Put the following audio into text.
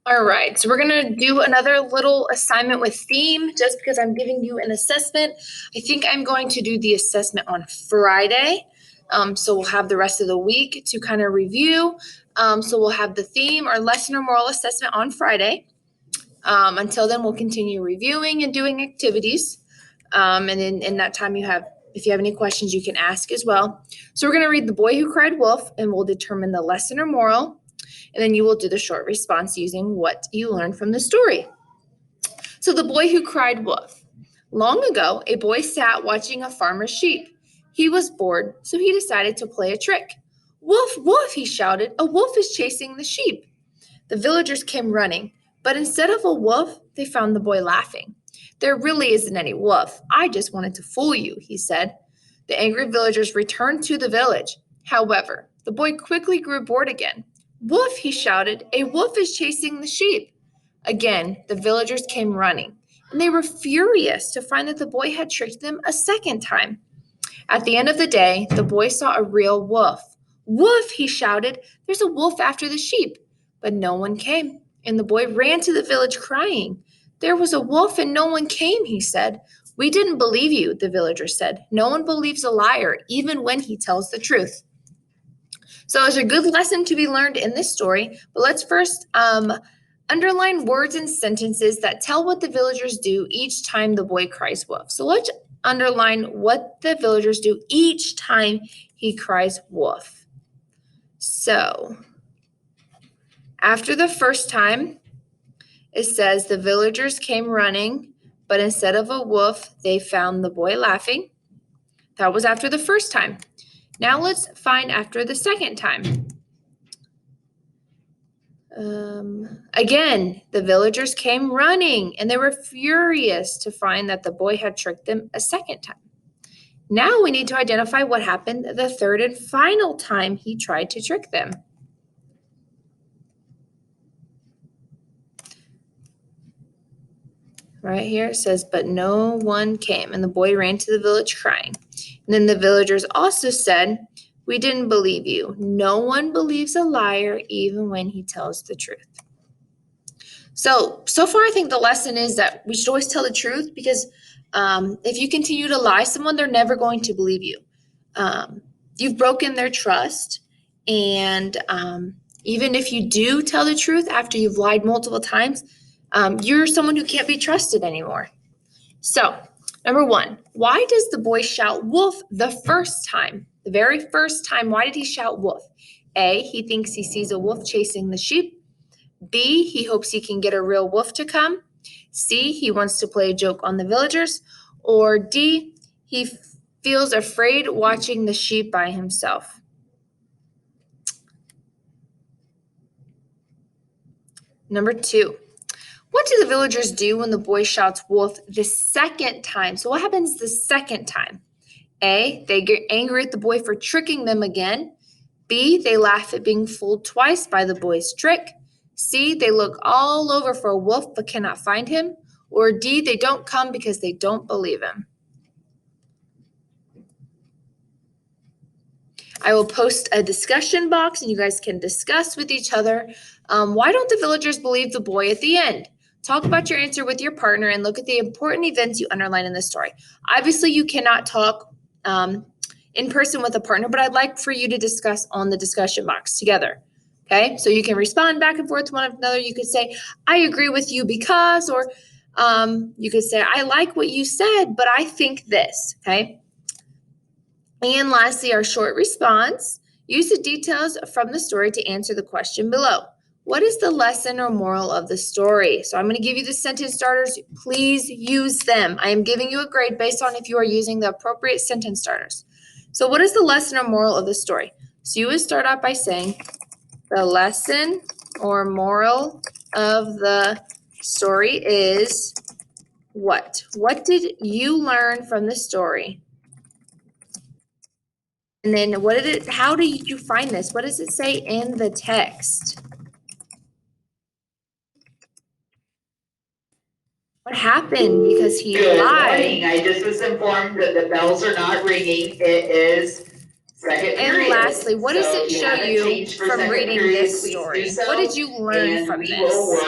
All right, so we're gonna do another little assignment with theme just because I'm giving you an assessment. I think I'm going to do the assessment on Friday. So we'll have the rest of the week to kind of review. So we'll have the theme or lesson or moral assessment on Friday. Until then, we'll continue reviewing and doing activities. And then in that time if you have any questions, you can ask as well. So we're gonna read The Boy Who Cried Wolf, and we'll determine the lesson or moral. And then you will do the short response using what you learned from the story. So The Boy Who Cried Wolf. Long ago, a boy sat watching a farmer's sheep. He was bored, so he decided to play a trick. Wolf, wolf, he shouted, a wolf is chasing the sheep. The villagers came running, but instead of a wolf, they found the boy laughing. There really isn't any wolf. I just wanted to fool you, he said. The angry villagers returned to the village. However, the boy quickly grew bored again. Wolf, he shouted, a wolf is chasing the sheep. Again, the villagers came running, and they were furious to find that the boy had tricked them a second time. At the end of the day, the boy saw a real wolf. Wolf, he shouted, there's a wolf after the sheep. But no one came, and the boy ran to the village crying. There was a wolf and no one came, he said. We didn't believe you, the villagers said. No one believes a liar, even when he tells the truth. So there's a good lesson to be learned in this story, but let's first underline words and sentences that tell what the villagers do each time the boy cries wolf. So let's underline what the villagers do each time he cries wolf. So after the first time, it says the villagers came running, but instead of a wolf, they found the boy laughing. That was after the first time. Now let's find after the second time. Again, the villagers came running, and they were furious to find that the boy had tricked them a second time. Now we need to identify what happened the third and final time he tried to trick them. Right here it says, but no one came, and the boy ran to the village crying. And then the villagers also said, we didn't believe you. No one believes a liar, even when he tells the truth. So far I think the lesson is that we should always tell the truth, because if you continue to lie someone, they're never going to believe you. You've broken their trust, and even if you do tell the truth after you've lied multiple times, you're someone who can't be trusted anymore. So, number one, why does the boy shout wolf the first time? The very first time, why did he shout wolf? A, he thinks he sees a wolf chasing the sheep. B, he hopes he can get a real wolf to come. C, he wants to play a joke on the villagers. Or D, he feels afraid watching the sheep by himself. Number two, what do the villagers do when the boy shouts wolf the second time? So what happens the second time? A, they get angry at the boy for tricking them again. B, they laugh at being fooled twice by the boy's trick. C, they look all over for a wolf but cannot find him. Or D, they don't come because they don't believe him. I will post a discussion box and you guys can discuss with each other. Why don't the villagers believe the boy at the end? Talk about your answer with your partner and look at the important events you underline in the story. Obviously, you cannot talk in person with a partner, but I'd like for you to discuss on the discussion box together. Okay, so you can respond back and forth to one another. You could say, I agree with you because, or you could say, I like what you said, but I think this, okay? And lastly, our short response. Use the details from the story to answer the question below. What is the lesson or moral of the story? So I'm going to give you the sentence starters. Please use them. I am giving you a grade based on if you are using the appropriate sentence starters. So what is the lesson or moral of the story? So you would start out by saying, the lesson or moral of the story is what? What did you learn from the story? And then how did you find this? What does it say in the text? What happened because he Good lied? morning. I just was informed that the bells are not ringing. It is second period. And lastly, what does So it if you show haven't you changed for from second reading period, this please story? do so, What did you learn and from we this? will work